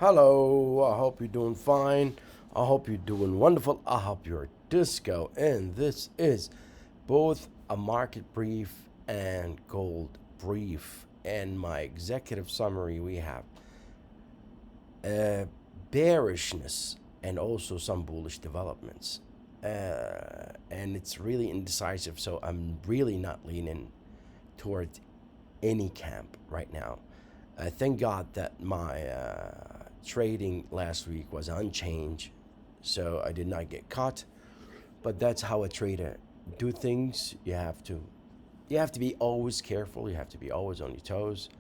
Hello, I hope you're doing fine. I hope you're doing wonderful. I hope you're disco. And this is both a market brief and gold brief. And my executive summary, we have uh, bearishness and also some bullish developments. And it's really indecisive, so I'm really not leaning towards any camp right now. Thank God that my trading last week was unchanged, so I did not get caught. But that's how a trader do things. You have to be always careful. You have to be always on your toes,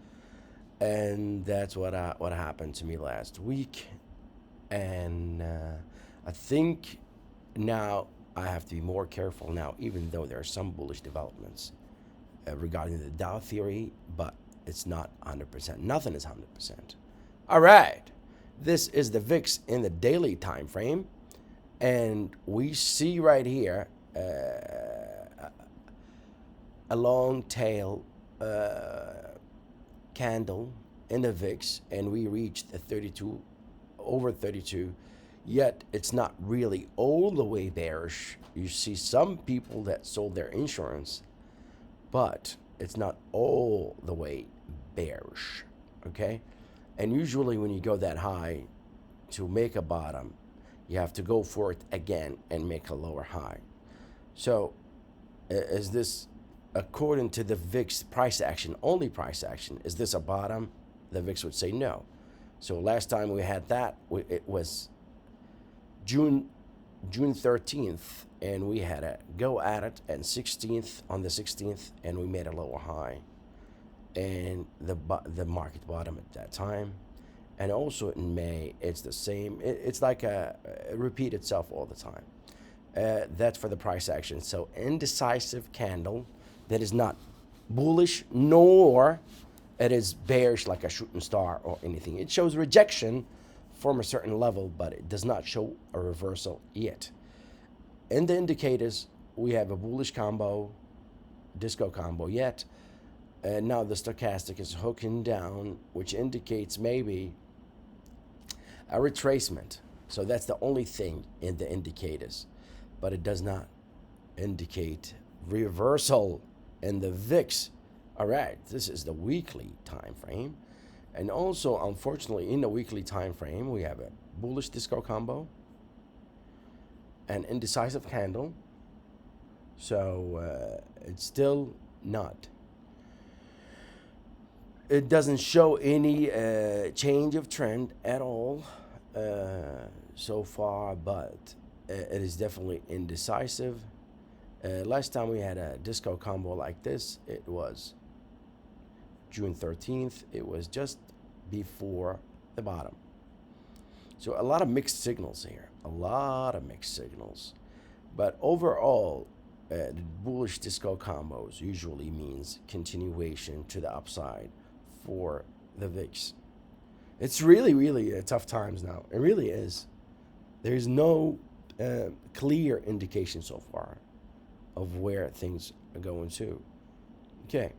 and that's what happened to me last week. And I think now I have to be more careful now, even though there are some bullish developments regarding the Dow theory, but it's not 100%. Nothing is 100%. All right. This is the VIX in the daily time frame, and we see right here a long tail candle in the VIX, and we reached a 32 over 32. Yet it's not really all the way bearish. You see some people that sold their insurance, but it's not all the way bearish. Okay? And usually when you go that high to make a bottom, you have to go for it again and make a lower high. So is this, according to the VIX price action, only price action, is this a bottom? The VIX would say no. So last time we had that, it was June 13th, and we had a go at it, and 16th on the 16th, and we made a lower high, and the market bottom at that time. And also in May, it's the same. It's like it repeat itself all the time. That's for the price action. So indecisive candle that is not bullish nor it is bearish like a shooting star or anything. It shows rejection from a certain level, but it does not show a reversal yet. In the indicators, we have a bullish combo, disco combo yet. And now the stochastic is hooking down, which indicates maybe a retracement. So that's the only thing in the indicators, but it does not indicate reversal in the VIX. All right, this is the weekly time frame. And also, unfortunately, in the weekly time frame, we have a bullish disco combo, an indecisive candle. So it's still not. It doesn't show any change of trend at all so far, but it is definitely indecisive. Last time we had a disco combo like this, it was June 13th. It was just before the bottom. So a lot of mixed signals here, a lot of mixed signals. But overall, the bullish disco combos usually means continuation to the upside for the VIX. It's really, really tough times now. It really is. There's no clear indication so far of where things are going to. Okay,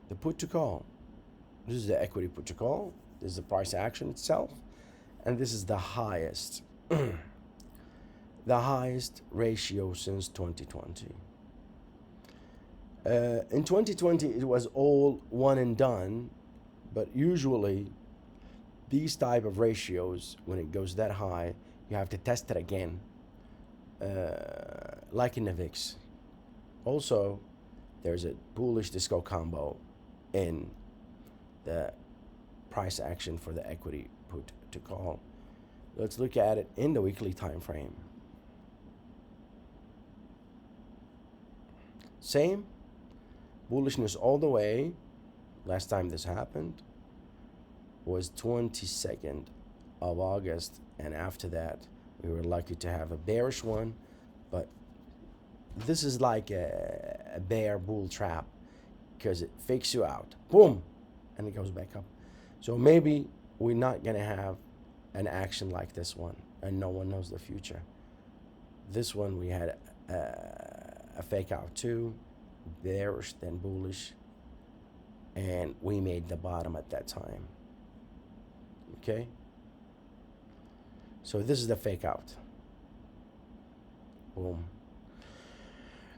the put to call. This is the equity put to call. This is the price action itself. And this is the highest, the highest ratio since 2020. In 2020, it was all one and done, but usually these type of ratios, when it goes that high, you have to test it again, like in the VIX. Also, there's a bullish disco combo in the price action for the equity put to call. Let's look at it in the weekly time frame. Same bullishness all the way. Last time this happened was 22nd of August, and after that we were lucky to have a bearish one, but this is like a bear bull trap because it fakes you out, boom, and it goes back up. So maybe we're not gonna have an action like this one, and no one knows the future. This one we had a fake out too, bearish then bullish, and we made the bottom at that time. Okay, So this is the fake out. Boom.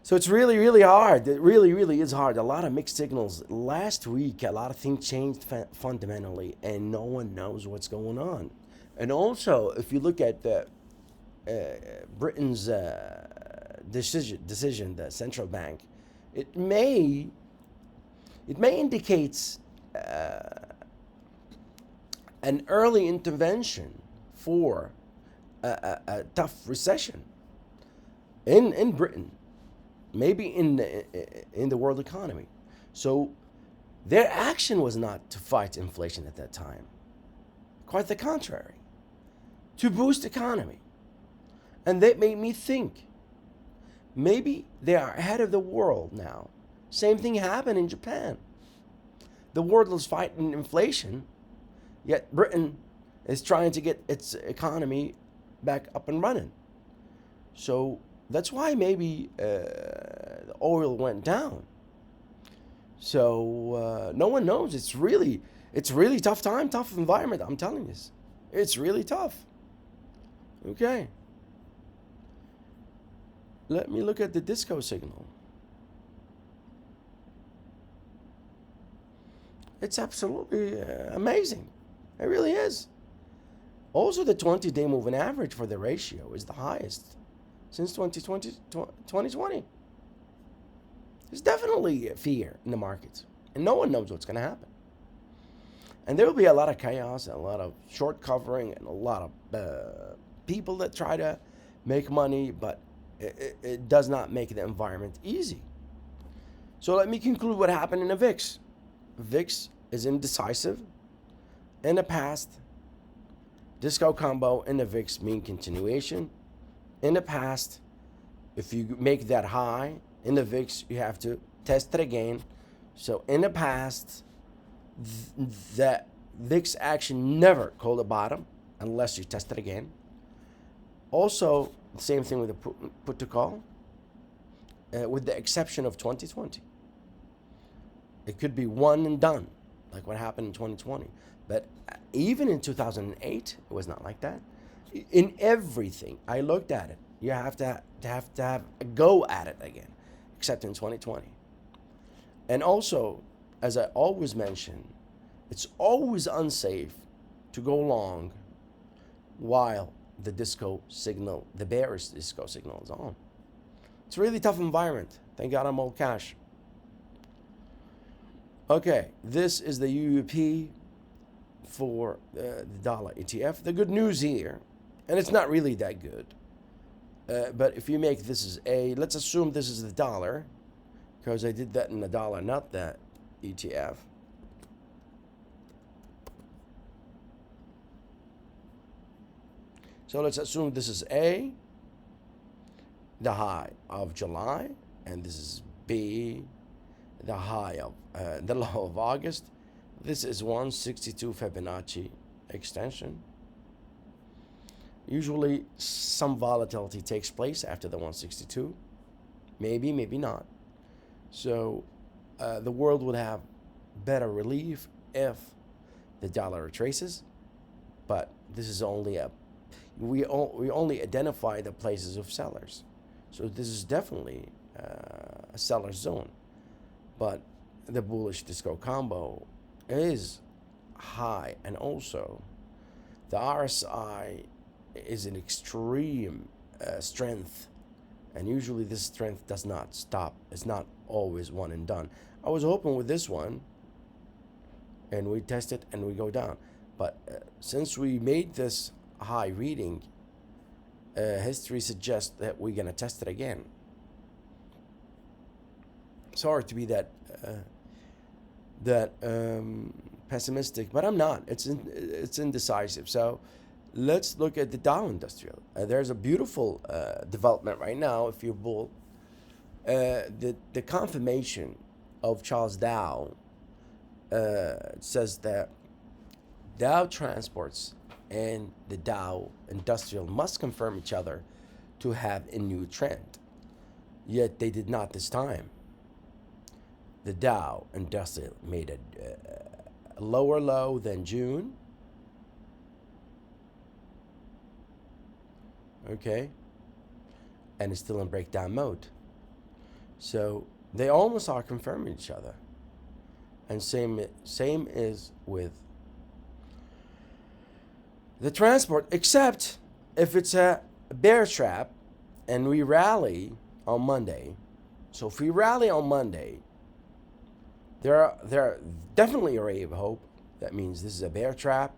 So it's really, really hard. It really, really is hard. A lot of mixed signals. Last week, a lot of things changed fundamentally, and no one knows what's going on. And also, if you look at the Britain's decision, the central bank, it may indicate an early intervention for a tough recession in Britain, maybe in the world economy. So their action was not to fight inflation at that time. Quite the contrary, to boost economy. And that made me think, maybe they are ahead of the world now. Same thing happened in Japan. The world was fighting inflation, yet Britain is trying to get its economy back up and running. So that's why maybe the oil went down. So no one knows. It's really tough time, tough environment. I'm telling you, it's really tough. Okay. Let me look at the disco signal. It's absolutely amazing. It really is. Also, the 20-day moving average for the ratio is the highest since 2020. There's definitely fear in the markets, and no one knows what's going to happen. And there will be a lot of chaos, a lot of short covering, and a lot of people that try to make money, but it does not make the environment easy. So let me conclude what happened in the VIX. VIX is indecisive. In the past, disco combo in the VIX mean continuation. In the past, if you make that high in the VIX, you have to test it again. So in the past, that VIX action never called a bottom unless you test it again. Also, same thing with the put to call, with the exception of 2020. It could be one and done, like what happened in 2020. But even in 2008, it was not like that. In everything, I looked at it. You have to have a go at it again, except in 2020. And also, as I always mention, it's always unsafe to go long while the disco signal, the bearish disco signal is on. It's a really tough environment. Thank God I'm all cash. Okay, this is the UUP for the dollar ETF. The good news here, and it's not really that good, but if you make this is A, let's assume this is the dollar, because I did that in the dollar, not the ETF. So let's assume this is A, the high of July, and this is B, the high of the low of August. This is 162 Fibonacci extension. Usually some volatility takes place after the 162. Maybe, maybe not. So the world would have better relief if the dollar retraces. But this is only we only identify the places of sellers. So this is definitely a seller zone. But the bullish disco combo is high, and also the RSI is an extreme strength, and usually this strength does not stop. It's not always one and done. I was hoping with this one, and we test it and we go down, but since we made this high reading, history suggests that we're gonna test it again. Sorry to be that pessimistic, but I'm not. It's indecisive. So let's look at the Dow Industrial. There's a beautiful development right now. If you're bull, the confirmation of Charles Dow says that Dow Transports and the Dow Industrial must confirm each other to have a new trend. Yet they did not this time. The Dow Industrial made a lower low than June, okay? And it's still in breakdown mode. So they almost are confirming each other. And same is with the transport, except if it's a bear trap and we rally on Monday. So if we rally on Monday, there are definitely a ray of hope. That means this is a bear trap,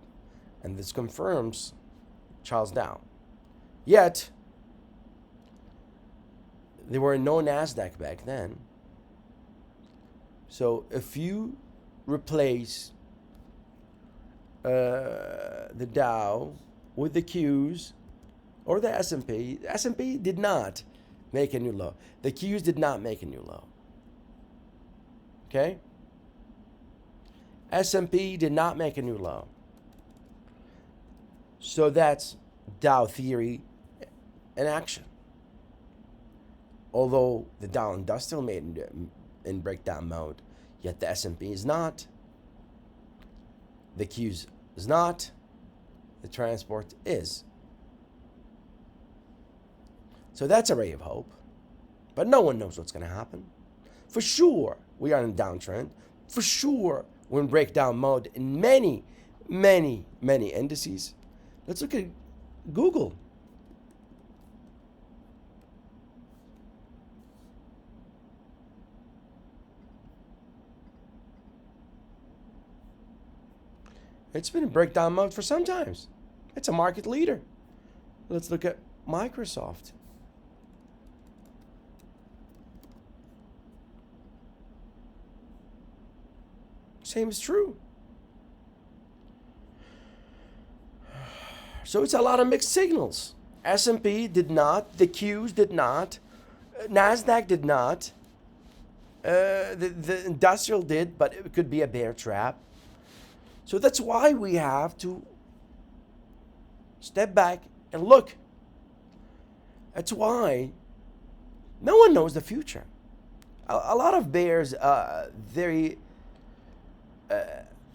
and this confirms Charles down. Yet there were no NASDAQ back then. So if you replace the Dow with the Qs or the S&P, the S&P did not make a new low. The Qs did not make a new low. Okay? S&P did not make a new low. So that's Dow theory in action. Although the Dow Industrial made in breakdown mode, yet the S&P is not. The Qs is not. The transport is. So that's a ray of hope. But no one knows what's going to happen. For sure, we are in a downtrend. For sure, we're in breakdown mode in many, many, many indices. Let's look at Google. It's been in breakdown mode for some times. It's a market leader. Let's look at Microsoft. Same is true. So it's a lot of mixed signals. S&P did not. The Qs did not. NASDAQ did not. The industrial did, but it could be a bear trap. So that's why we have to step back and look. That's why no one knows the future. A lot of bears are very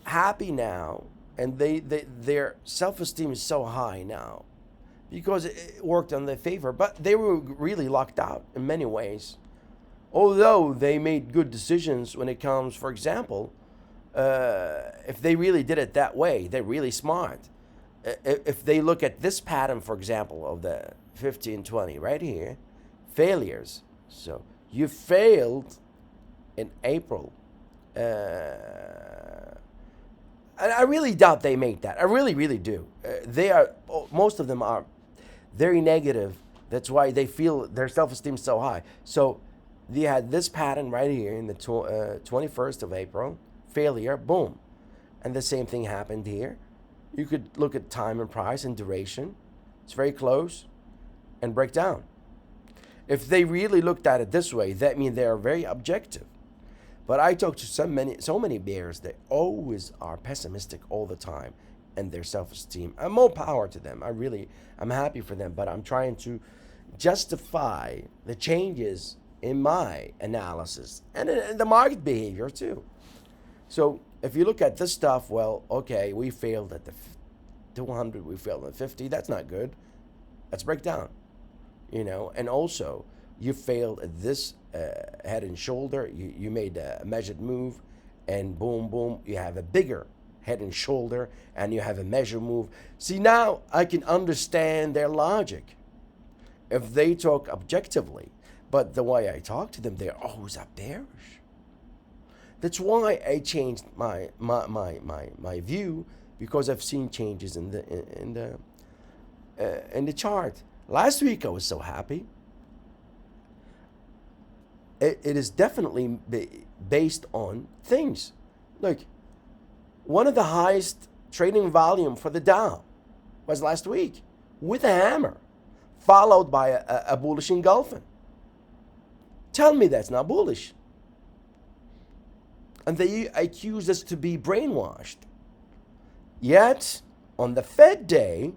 happy now, and their self-esteem is so high now because it worked in their favor, but they were really locked out in many ways. Although they made good decisions when it comes, for example, if they really did it that way, they're really smart. If they look at this pattern, for example, of the 50 and 20 right here, failures. So you failed in April. And I really doubt they make that. I really, really do. Most of them are very negative. That's why they feel their self-esteem is so high. So they had this pattern right here in the 21st of April. Failure, boom. And the same thing happened here. You could look at time and price and duration. It's very close and break down. If they really looked at it this way, that means they are very objective. But I talk to so many bears that always are pessimistic all the time and their self-esteem. And more power to them. I'm happy for them, but I'm trying to justify the changes in my analysis and in the market behavior too. So if you look at this stuff, well, okay, we failed at the 200, we failed at 50. That's not good. Let's break down, and also you failed at this head and shoulder. You made a measured move, and boom, boom, you have a bigger head and shoulder, and you have a measured move. See, now I can understand their logic if they talk objectively. But the way I talk to them, they're always up bearish. That's why I changed my view, because I've seen changes in the chart. Last week I was so happy. It is definitely based on things. Look, one of the highest trading volume for the Dow was last week with a hammer, followed by a bullish engulfing. Tell me that's not bullish. And they accuse us to be brainwashed. Yet, on the Fed day,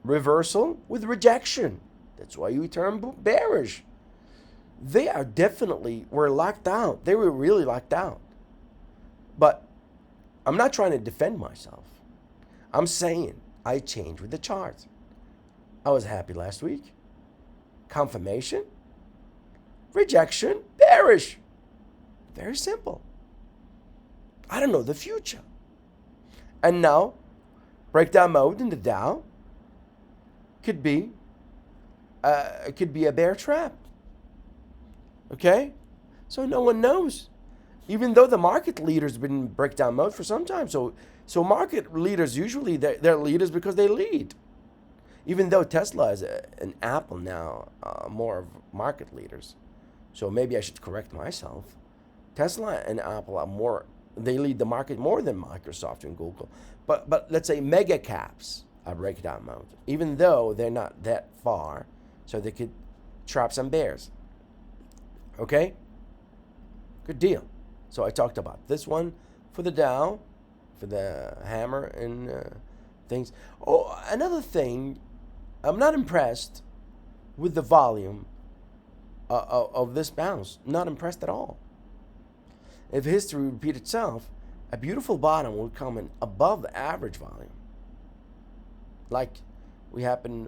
reversal with rejection. That's why you turn bearish. They were locked out. They were really locked out. But I'm not trying to defend myself. I'm saying I change with the chart. I was happy last week. Confirmation, rejection, bearish. Very simple. I don't know the future. And now, breakdown mode in the Dow could be a bear trap. Okay? So no one knows. Even though the market leaders been in breakdown mode for some time. So market leaders usually they're leaders because they lead. Even though Tesla is an Apple now, more of market leaders. So maybe I should correct myself. Tesla and Apple are more, they lead the market more than Microsoft and Google. But let's say mega caps are breakdown mode, even though they're not that far, so they could trap some bears. Okay? Good deal. So I talked about this one for the Dow, for the hammer and things. Oh, another thing, I'm not impressed with the volume of this bounce. Not impressed at all. If history repeats itself, a beautiful bottom will come in above the average volume. Like what happened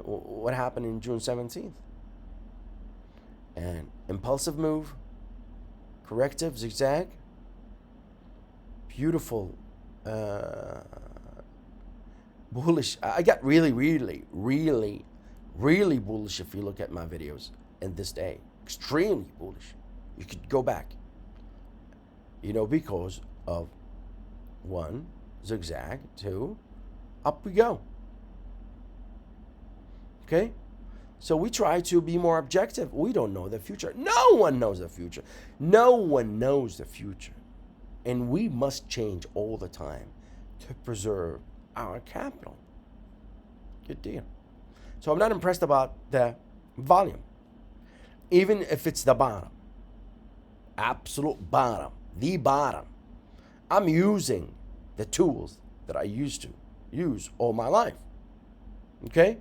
in June 17th. And impulsive move, corrective, zigzag, beautiful, bullish. I got really bullish if you look at my videos in this day. Extremely bullish. You could go back. Because of 1, zigzag, 2, up we go. Okay? So we try to be more objective. We don't know the future. No one knows the future. No one knows the future. And we must change all the time to preserve our capital. Good deal. So I'm not impressed about the volume. Even if it's the bottom. Absolute bottom. The bottom. I'm using the tools that I used to use all my life. Okay?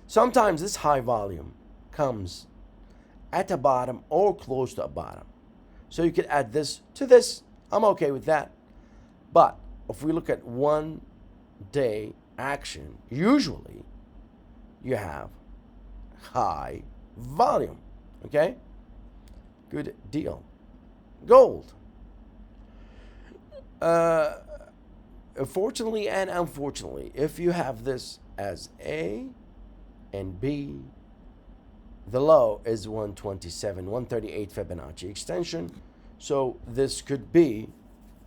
Sometimes this high volume comes at the bottom or close to a bottom. So you could add this to this. I'm okay with that. But if we look at 1 day action, usually you have high volume. Okay? Good deal. Gold. Fortunately and unfortunately, if you have this as A and B, the low is 127, 138 Fibonacci extension. So this could be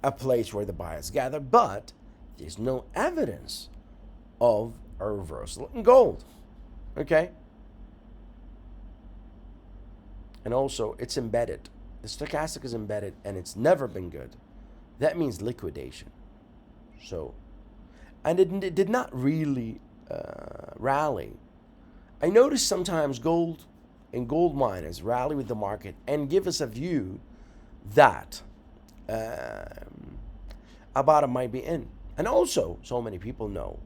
a place where the buyers gather, but there's no evidence of a reversal in gold. Okay? And also, it's embedded. The stochastic is embedded, and it's never been good. That means liquidation. So, and it did not really rally. I notice sometimes gold and gold miners rally with the market and give us a view that a bottom might be in. And also, so many people know,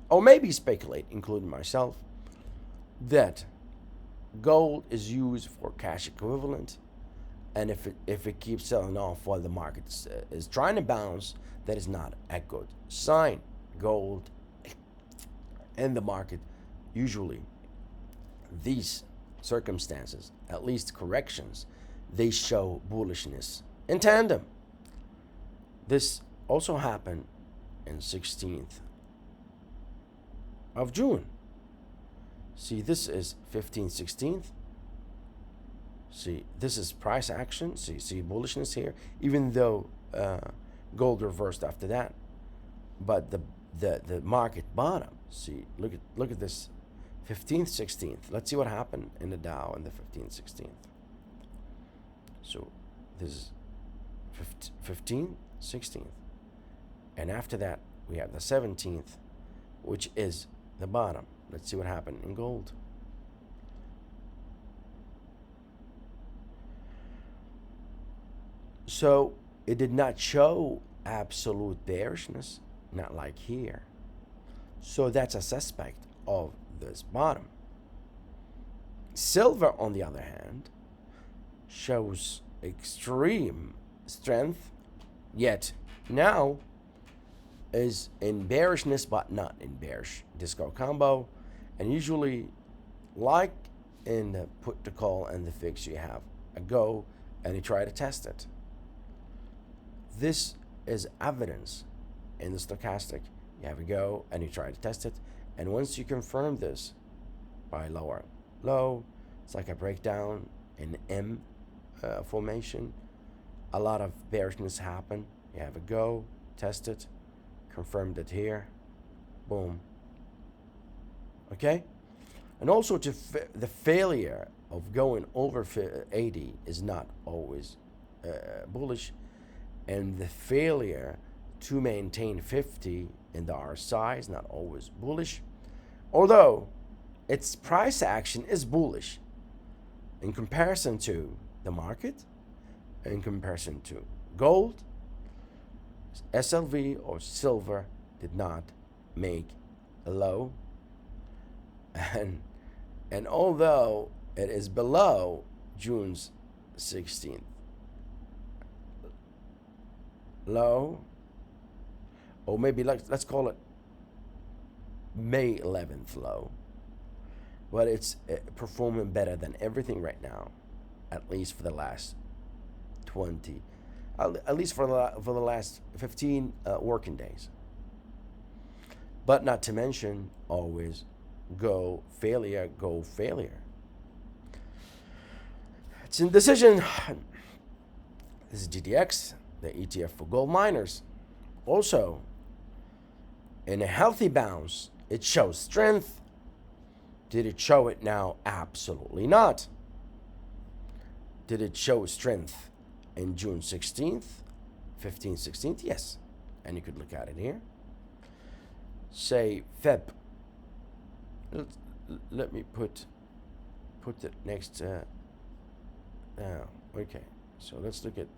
or maybe speculate, including myself, that gold is used for cash equivalent. And if it keeps selling off while the market is trying to bounce, that is not a good sign. Gold and the market, usually these circumstances, at least corrections, they show bullishness in tandem. This also happened in 16th of June. See, this is 15th, 16th. See, this is price action. See bullishness here, even though gold reversed after that. But the market bottom. See, look at this, 15th, 16th. Let's see what happened in the Dow in the 15th, 16th. So this is 15th, 16th, and after that we have the 17th, which is the bottom. Let's see what happened in gold. So it did not show absolute bearishness, not like here. So that's a suspect of this bottom. Silver, on the other hand, shows extreme strength, yet now is in bearishness, but not in bearish disco combo. And usually, like in the put to call and the fix, you have a go and you try to test it. This is evidence in the stochastic. You have a go and you try to test it. And once you confirm this by lower low, it's like a breakdown in M formation. A lot of bearishness happen. You have a go, test it, confirmed it here, boom. Okay? And also the failure of going over 80 is not always bullish, and the failure to maintain 50 in the RSI is not always bullish, although its price action is bullish in comparison to the market, in comparison to gold. SLV or silver did not make a low, and although it is below June's 16th low, or maybe let's call it May 11th low, but it's performing better than everything right now, at least for the last 20, at least for the last 15 working days. But not to mention, always go failure, go failure. It's indecision. This is GDX, the ETF for gold miners. Also, in a healthy bounce, it shows strength. Did it show it now? Absolutely not. Did it show strength in June 16th, 15th, 16th? Yes. And you could look at it here. Say Feb. Let me put it next. Okay. So let's look at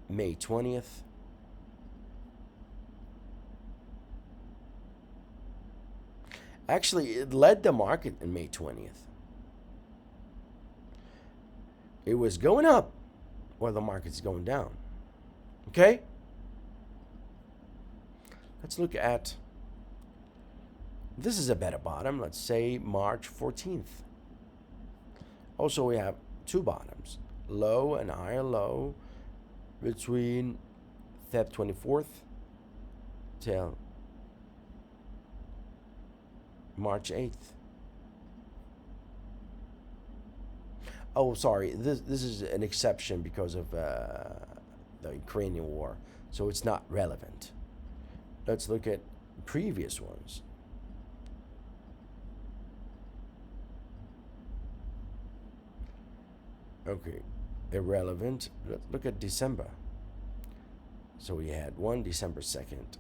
May 20th. Actually, it led the market in May 20th. It was going up while the market's going down. Okay? Let's look at, this is a better bottom, let's say March 14th. Also, we have two bottoms, low and higher low between Feb 24th till March 8th. Oh, sorry, this is an exception because of the Ukrainian war, so it's not relevant. Let's look at previous ones. Okay, irrelevant. Let's look at December. So we had one December 2nd.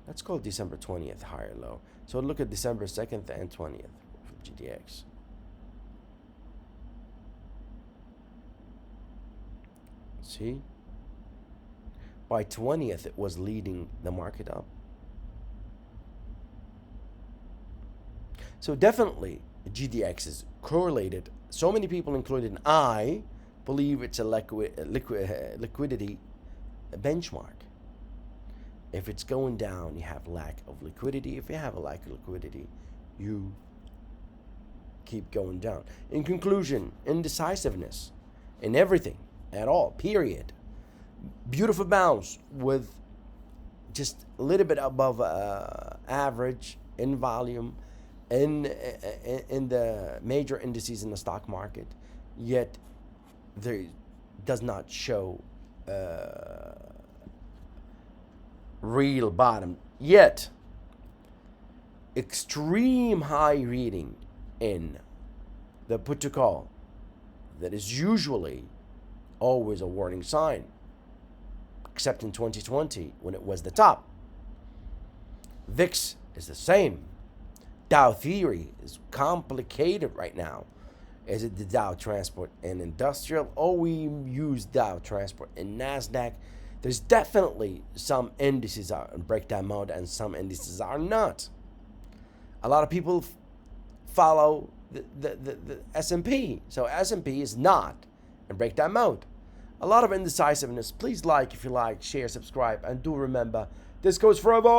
Let's call December 20th higher low. So look at December 2nd and 20th for GDX. See? By 20th, it was leading the market up. So definitely, GDX is correlated. So many people, including I, believe it's a liquidity benchmark. If it's going down, you have lack of liquidity. If you have a lack of liquidity, you keep going down. In conclusion, indecisiveness in everything at all, period. Beautiful bounce with just a little bit above average in volume in the major indices in the stock market, yet there does not show real bottom yet. Extreme high reading in the put to call that is usually always a warning sign, except in 2020 when it was the top. VIX is the same. Dow theory is complicated right now. Is it the Dow Transport and Industrial, or we use Dow Transport and NASDAQ? There's definitely some indices are in breakdown mode and some indices are not. A lot of people follow the S&P. So S&P is not in breakdown mode. A lot of indecisiveness. Please like if you like, share, subscribe, and do remember, this goes forever.